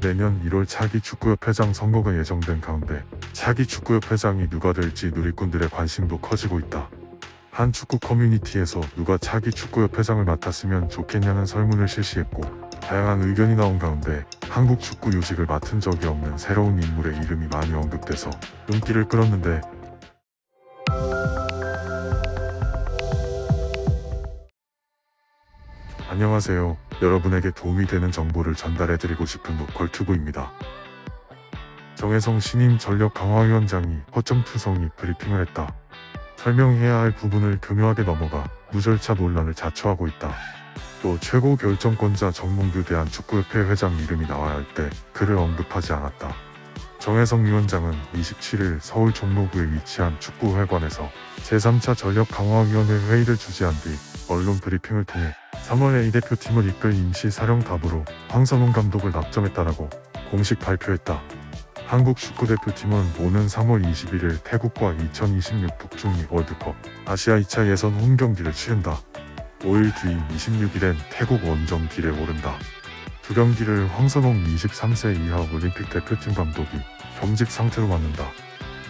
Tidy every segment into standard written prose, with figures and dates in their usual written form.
내년 1월 차기 축구협회장 선거가 예정된 가운데 차기 축구협회장이 누가 될지 누리꾼들의 관심도 커지고 있다. 한 축구 커뮤니티에서 누가 차기 축구협회장을 맡았으면 좋겠냐는 설문을 실시했고 다양한 의견이 나온 가운데 한국 축구 요직을 맡은 적이 없는 새로운 인물의 이름이 많이 언급돼서 눈길을 끌었는데 안녕하세요. 여러분에게 도움이 되는 정보를 전달해드리고 싶은 로컬튜브입니다. 정혜성 신임 전력강화위원장이 허점투성이 브리핑을 했다. 설명해야 할 부분을 교묘하게 넘어가 무절차 논란을 자초하고 있다. 또 최고 결정권자 정몽규 대한축구협회 회장 이름이 나와야 할 때 그를 언급하지 않았다. 정혜성 위원장은 27일 서울 종로구에 위치한 축구회관에서 제3차 전력강화위원회 회의를 주재한 뒤 언론 브리핑을 통해 3월 A대표팀을 이끌 임시사령탑으로 황선홍 감독을 낙점했다라고 공식 발표했다. 한국 축구대표팀은 오는 3월 21일 태국과 2026 북중미 월드컵 아시아 2차 예선 홈경기를 치른다. 5일 뒤 26일엔 태국 원정길에 오른다. 두 경기를 황선홍 23세 이하 올림픽 대표팀 감독이 겸직 상태로 맡는다.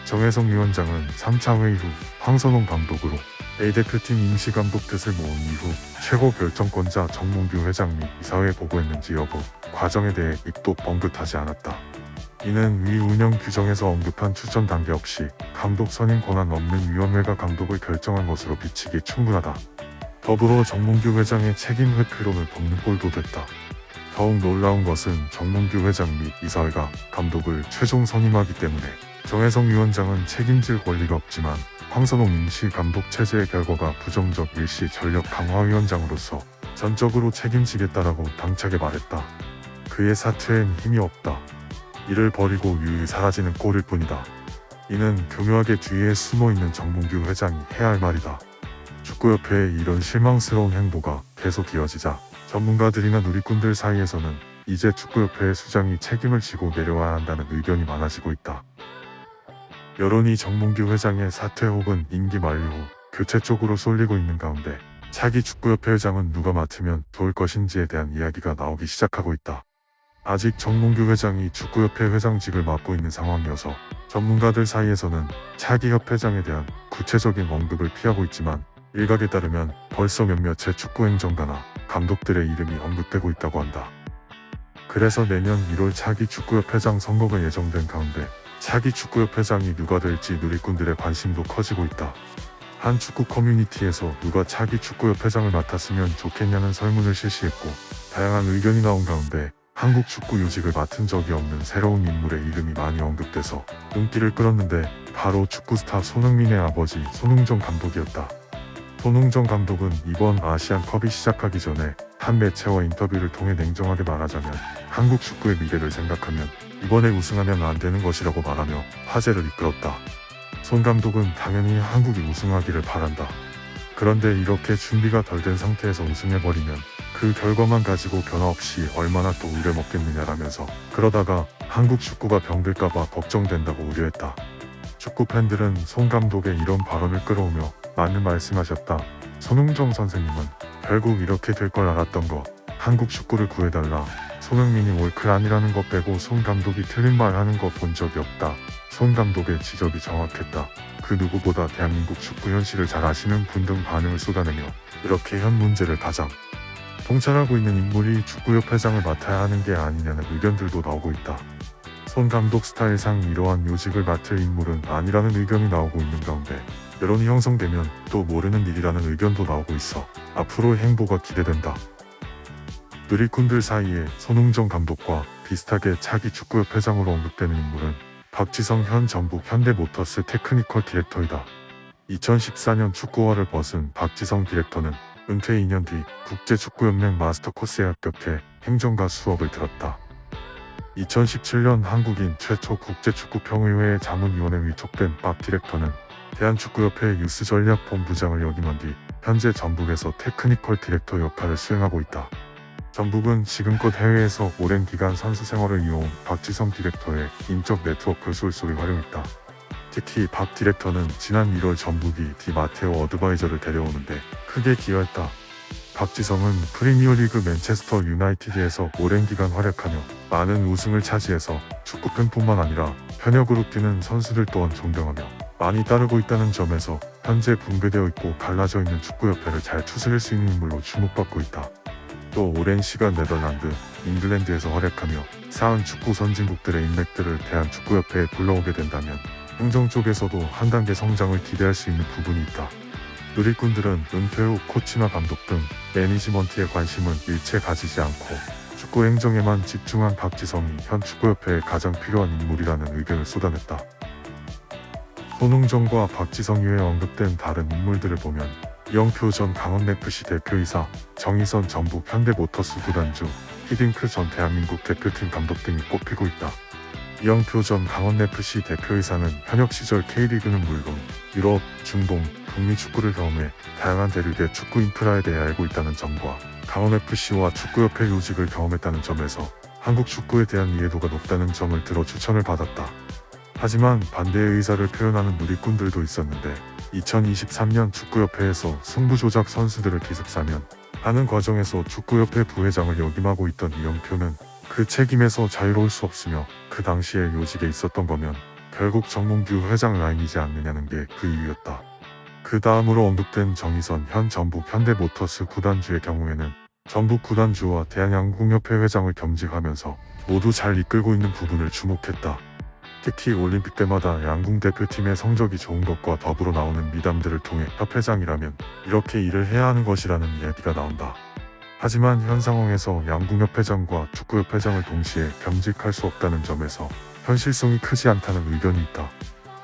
정혜성 위원장은 3차 회의 후 황선홍 감독으로 A대표팀 임시감독 뜻을 모은 이후 최고 결정권자 정몽규 회장 및 이사회에 보고했는지 여부 과정에 대해 입도 뻥긋하지 않았다. 이는 위 운영 규정에서 언급한 추천 단계 없이 감독 선임 권한 없는 위원회가 감독을 결정한 것으로 비치기 충분하다. 더불어 정몽규 회장의 책임 회피론을 덮는 꼴도 됐다. 더욱 놀라운 것은 정몽규 회장 및 이사회가 감독을 최종 선임하기 때문에 정혜성 위원장은 책임질 권리가 없지만 황선홍 임시감독 체제의 결과가 부정적 일시 전력강화위원장으로서 전적으로 책임지겠다라고 당차게 말했다. 그의 사퇴엔 힘이 없다. 이를 버리고 유유히 사라지는 꼴일 뿐이다. 이는 교묘하게 뒤에 숨어있는 정몽규 회장이 해야 할 말이다. 축구협회의 이런 실망스러운 행보가 계속 이어지자 전문가들이나 누리꾼들 사이에서는 이제 축구협회의 수장이 책임을 지고 내려와야 한다는 의견이 많아지고 있다. 여론이 정몽규 회장의 사퇴 혹은 임기 만료 후 교체 쪽으로 쏠리고 있는 가운데 차기 축구협회 회장은 누가 맡으면 좋을 것인지에 대한 이야기가 나오기 시작하고 있다. 아직 정몽규 회장이 축구협회 회장직을 맡고 있는 상황이어서 전문가들 사이에서는 차기 협회장에 대한 구체적인 언급을 피하고 있지만 일각에 따르면 벌써 몇몇의 축구행정가나 감독들의 이름이 언급되고 있다고 한다. 그래서 내년 1월 차기 축구협회장 선거가 예정된 가운데 차기 축구협회장이 누가 될지 누리꾼들의 관심도 커지고 있다. 한 축구 커뮤니티에서 누가 차기 축구협회장을 맡았으면 좋겠냐는 설문을 실시했고 다양한 의견이 나온 가운데 한국 축구 요직을 맡은 적이 없는 새로운 인물의 이름이 많이 언급돼서 눈길을 끌었는데 바로 축구 스타 손흥민의 아버지 손흥정 감독이었다. 손흥정 감독은 이번 아시안컵이 시작하기 전에 한 매체와 인터뷰를 통해 냉정하게 말하자면 한국 축구의 미래를 생각하면 이번에 우승하면 안 되는 것이라고 말하며 화제를 이끌었다. 손 감독은 당연히 한국이 우승하기를 바란다. 그런데 이렇게 준비가 덜 된 상태에서 우승해버리면 그 결과만 가지고 변화 없이 얼마나 또 우려먹겠느냐라면서 그러다가 한국 축구가 병들까봐 걱정된다고 우려했다. 축구 팬들은 손 감독의 이런 발언을 끌어오며 많은 말씀하셨다. 손흥정 선생님은 결국 이렇게 될 걸 알았던 거. 한국 축구를 구해달라. 손흥민이 월클 아니라는 것 빼고 손 감독이 틀린 말 하는 거 본 적이 없다. 손 감독의 지적이 정확했다. 그 누구보다 대한민국 축구 현실을 잘 아시는 분 등 반응을 쏟아내며 이렇게 현 문제를 가장 통찰하고 있는 인물이 축구협회장을 맡아야 하는 게 아니냐는 의견들도 나오고 있다. 손 감독 스타일상 이러한 요직을 맡을 인물은 아니라는 의견이 나오고 있는 가운데 여론이 형성되면 또 모르는 일이라는 의견도 나오고 있어 앞으로의 행보가 기대된다. 누리꾼들 사이에 손흥정 감독과 비슷하게 차기 축구협회장으로 언급되는 인물은 박지성 현 전북 현대모터스 테크니컬 디렉터이다. 2014년 축구화를 벗은 박지성 디렉터는 은퇴 2년 뒤 국제축구연맹 마스터 코스에 합격해 행정가 수업을 들었다. 2017년 한국인 최초 국제축구평의회의 자문위원에 위촉된 박 디렉터는 대한축구협회 유스전략본부장을 역임한 뒤 현재 전북에서 테크니컬 디렉터 역할을 수행하고 있다. 전북은 지금껏 해외에서 오랜 기간 선수 생활을 이어온 박지성 디렉터의 인적 네트워크를 쏠쏠히 활용했다. 특히 박 디렉터는 지난 1월 전북이 디 마테오 어드바이저를 데려오는데 크게 기여했다. 박지성은 프리미어리그 맨체스터 유나이티드에서 오랜 기간 활약하며 많은 우승을 차지해서 축구팬뿐만 아니라 현역으로 뛰는 선수들 또한 존경하며 많이 따르고 있다는 점에서 현재 분배되어 있고 갈라져 있는 축구협회를 잘 추스릴 수 있는 인물로 주목받고 있다. 또 오랜 시간 네덜란드, 잉글랜드에서 활약하며 쌓은 축구 선진국들의 인맥들을 대한축구협회에 불러오게 된다면 행정 쪽에서도 한 단계 성장을 기대할 수 있는 부분이 있다. 누리꾼들은 은퇴 후 코치나 감독 등 매니지먼트에 관심은 일체 가지지 않고 축구 행정에만 집중한 박지성이 현 축구협회에 가장 필요한 인물이라는 의견을 쏟아냈다. 손흥정과 박지성 이외에 언급된 다른 인물들을 보면 이영표 전 강원FC 대표이사, 정의선 전북 현대모터스 구단주, 히딩크 전 대한민국 대표팀 감독 등이 꼽히고 있다. 이영표 전 강원FC 대표이사는 현역 시절 K리그는 물론 유럽, 중동, 북미 축구를 경험해 다양한 대륙의 축구 인프라에 대해 알고 있다는 점과 강원FC와 축구협회 요직을 경험했다는 점에서 한국 축구에 대한 이해도가 높다는 점을 들어 추천을 받았다. 하지만 반대의 의사를 표현하는 누리꾼들도 있었는데 2023년 축구협회에서 승부조작 선수들을 기습사면 하는 과정에서 축구협회 부회장을 역임하고 있던 이영표는 그 책임에서 자유로울 수 없으며 그 당시에 요직에 있었던 거면 결국 정몽규 회장 라인이지 않느냐는 게 그 이유였다. 그 다음으로 언급된 정의선 현 전북 현대모터스 구단주의 경우에는 전북 구단주와 대한양궁협회 회장을 겸직하면서 모두 잘 이끌고 있는 부분을 주목했다. 특히 올림픽 때마다 양궁 대표팀의 성적이 좋은 것과 더불어 나오는 미담들을 통해 협회장이라면 이렇게 일을 해야 하는 것이라는 이야기가 나온다. 하지만 현 상황에서 양궁협회장과 축구협회장을 동시에 겸직할 수 없다는 점에서 현실성이 크지 않다는 의견이 있다.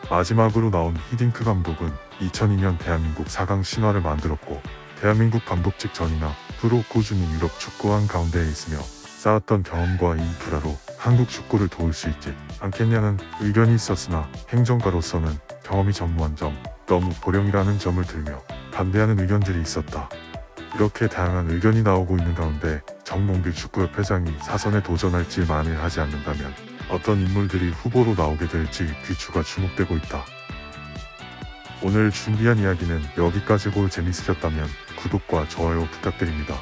마지막으로 나온 히딩크 감독은 2002년 대한민국 4강 신화를 만들었고 대한민국 감독직 전이나 프로 꾸준히 유럽 축구한 가운데에 있으며 쌓았던 경험과 인프라로 한국 축구를 도울 수 있지 않겠냐는 의견이 있었으나 행정가로서는 경험이 전무한 점, 너무 보령이라는 점을 들며 반대하는 의견들이 있었다. 이렇게 다양한 의견이 나오고 있는 가운데 정몽규 축구협회장이 사선에 도전할지 만일 하지 않는다면 어떤 인물들이 후보로 나오게 될지 귀추가 주목되고 있다. 오늘 준비한 이야기는 여기까지고 재밌으셨다면 구독과 좋아요 부탁드립니다.